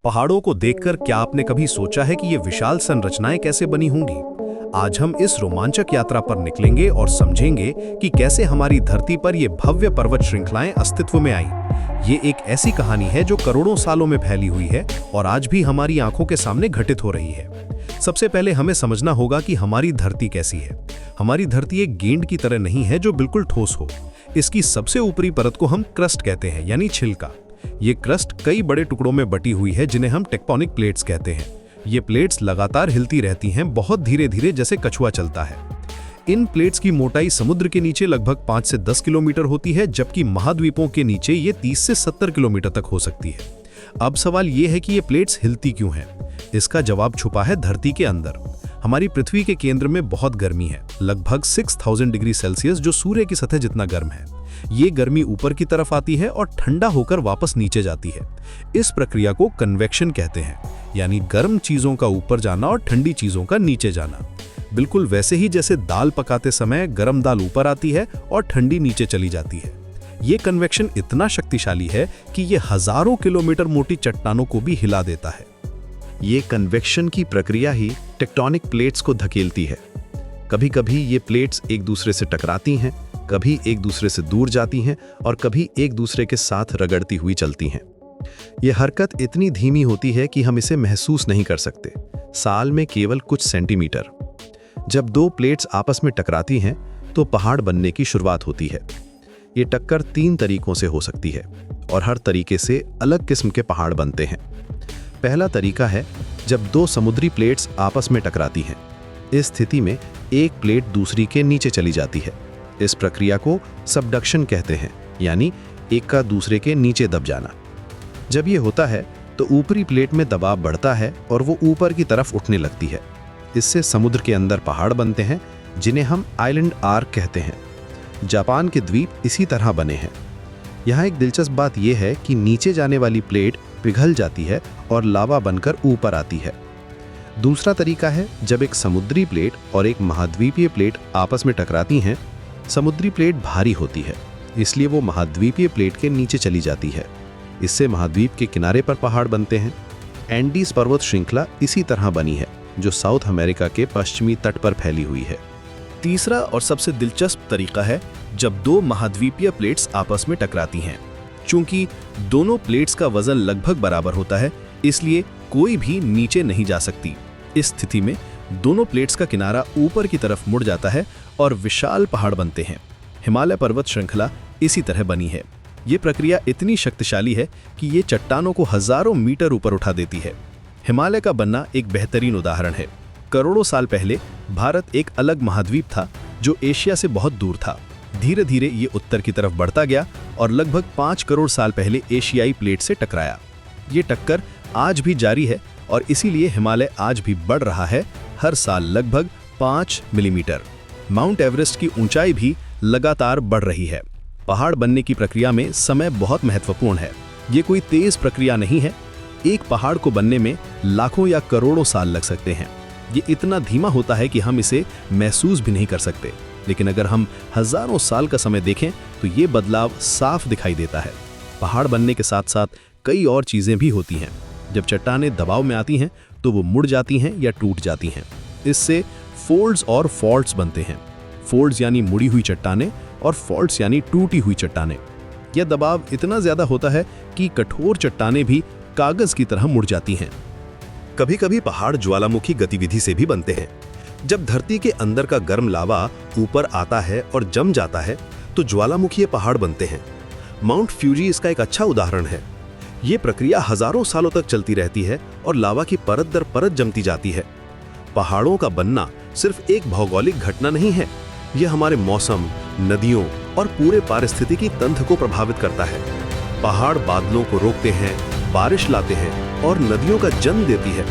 पहाड़ों को देखकर क्या आपने कभी सोचा है कि ये विशाल संरचनाएं कैसे बनी होंगी? आज हम इस रोमांचक यात्रा पर निकलेंगे और समझेंगे कि कैसे हमारी धरती पर ये भव्य पर्वत श्रृंखलाएं अस्तित्व में आईं। ये एक ऐसी कहानी है जो करोड़ों सालों में फैली हुई है और आज भी हमारी आंखों के सामने घटित हो रही है। सबसे पहले हमें समझना होगा कि हमारी धरती कैसी है। हमारी धरती एक गेंद की तरह नहीं है जो बिल्कुल ठोस हो। इसकी सबसे ऊपरी परत को हम क्रस्ट कहते हैं, यानी छिलका। ये क्रस्ट कई बड़े टुकड़ों में बटी हुई है जिन्हें हम टेक्टोनिक प्लेट्स कहते हैं। ये प्लेट्स लगातार हिलती रहती हैं, बहुत धीरे धीरे, जैसे कछुआ चलता है। इन प्लेट्स की मोटाई समुद्र के नीचे लगभग 5 से 10 किलोमीटर होती है, जबकि महाद्वीपों के नीचे ये 30 से 70 किलोमीटर तक हो सकती है। अब सवाल ये है कि ये प्लेट्स हिलती क्यों हैं? इसका जवाब छुपा है धरती के अंदर। हमारी पृथ्वी के केंद्र में बहुत गर्मी है, लगभग 6000 डिग्री सेल्सियस, जो सूर्य की सतह जितना गर्म है। ये गर्मी ऊपर की तरफ आती है और ठंडा होकर वापस नीचे जाती है। इस प्रक्रिया को कन्वेक्शन कहते हैं, यानी गर्म चीजों का ऊपर जाना और ठंडी चीजों का नीचे जाना। बिल्कुल वैसे ही जैसे दाल पकाते समय गर्म दाल ऊपर आती है और ठंडी नीचे चली जाती है। ये कन्वेक्शन इतना शक्तिशाली है कि ये हजारों किलोमीटर मोटी चट्टानों को भी हिला देता है। ये कन्वेक्शन की प्रक्रिया ही टेक्टोनिक प्लेट्स को धकेलती है। कभी कभी ये प्लेट्स एक दूसरे से टकराती हैं, कभी एक दूसरे से दूर जाती हैं और कभी एक दूसरे के साथ रगड़ती हुई चलती हैं। ये हरकत इतनी धीमी होती है कि हम इसे महसूस नहीं कर सकते, साल में केवल कुछ सेंटीमीटर। जब दो प्लेट्स आपस में टकराती हैं तो पहाड़ बनने की शुरुआत होती है। ये टक्कर 3 तरीकों से हो सकती है और हर तरीके से अलग किस्म के पहाड़ बनते हैं। पहला तरीका है जब दो समुद्री प्लेट्स आपस में टकराती हैं। इस स्थिति में एक प्लेट दूसरी के नीचे चली जाती है। इस प्रक्रिया को सबडक्शन कहते हैं, यानी एक का दूसरे के नीचे दब जाना। जब ये होता है तो ऊपरी प्लेट में दबाव बढ़ता है और वो ऊपर की तरफ उठने लगती है। इससे समुद्र के अंदर पहाड़ बनते हैं, जिन्हें हम आइलैंड आर्क कहते हैं। जापान के द्वीप इसी तरह बने हैं। यहाँ एक दिलचस्प बात यह है कि नीचे जाने वाली प्लेट पिघल जाती है और लावा बनकर ऊपर आती है। दूसरा तरीका है जब एक समुद्री प्लेट और एक महाद्वीपीय प्लेट आपस में टकराती हैं। समुद्री प्लेट भारी होती है, इसलिए वो महाद्वीपीय प्लेट के नीचे चली जाती है। इससे महाद्वीप के किनारे पर पहाड़ बनते हैं। एंडीज पर्वत श्रृंखला इसी तरह बनी है, जो साउथ अमेरिका के पश्चिमी तट पर फैली हुई है। तीसरा और सबसे दिलचस्प तरीका है जब दो महाद्वीपीय प्लेट्स आपस में टकराती हैं। चूंकि दोनों प्लेट्स का वजन लगभग बराबर होता है, इसलिए कोई भी नीचे नहीं जा सकती। इस स्थिति में दोनों प्लेट्स का किनारा ऊपर की तरफ मुड़ जाता है और विशाल पहाड़ बनते हैं। हिमालय पर्वत श्रृंखला इसी तरह बनी है। ये प्रक्रिया इतनी शक्तिशाली है कि ये चट्टानों को हजारों मीटर ऊपर उठा देती है। हिमालय का बनना एक बेहतरीन उदाहरण है। करोड़ों साल पहले भारत एक अलग महाद्वीप था जो एशिया से बहुत दूर था। धीरे धीरे ये उत्तर की तरफ बढ़ता गया और लगभग 5 करोड़ साल पहले एशियाई प्लेट से टकराया। ये टक्कर आज भी जारी है और इसीलिए हिमालय आज भी बढ़ रहा है, हर साल लगभग 5 मिलीमीटर। माउंट एवरेस्ट की ऊंचाई भी लगातार बढ़ रही है। पहाड़ बनने की प्रक्रिया में समय बहुत महत्वपूर्ण है। ये कोई तेज प्रक्रिया नहीं है। एक पहाड़ को बनने में लाखों या करोड़ों साल लग सकते हैं। ये इतना धीमा होता है कि हम इसे महसूस भी नहीं कर सकते, लेकिन अगर हम हजारों साल का समय देखें तो ये बदलाव साफ दिखाई देता है। पहाड़ बनने के साथ साथ कई और चीजें भी होती हैं। जब चट्टानें दबाव में आती हैं तो वो मुड़ जाती हैं या टूट जाती हैं। इससे फोल्ड्स और फॉल्ट्स बनते हैं। फोल्ड्स यानी मुड़ी हुई चट्टानें और फॉल्ट्स यानी टूटी हुई चट्टानें। यह दबाव इतना ज्यादा होता है कि कठोर चट्टानें भी कागज की तरह मुड़ जाती हैं। कभी कभी पहाड़ ज्वालामुखी गतिविधि से भी बनते हैं। जब धरती के अंदर का गर्म लावा ऊपर आता है और जम जाता है तो ज्वालामुखीय पहाड़ बनते हैं। माउंट फ्यूजी इसका एक अच्छा उदाहरण है। ये प्रक्रिया हजारों सालों तक चलती रहती है और लावा की परत दर परत जमती जाती है। पहाड़ों का बनना सिर्फ एक भौगोलिक घटना नहीं है, यह हमारे मौसम, नदियों और पूरे पारिस्थितिकी तंत्र को प्रभावित करता है। पहाड़ बादलों को रोकते हैं, बारिश लाते हैं और नदियों का जन्म देती है।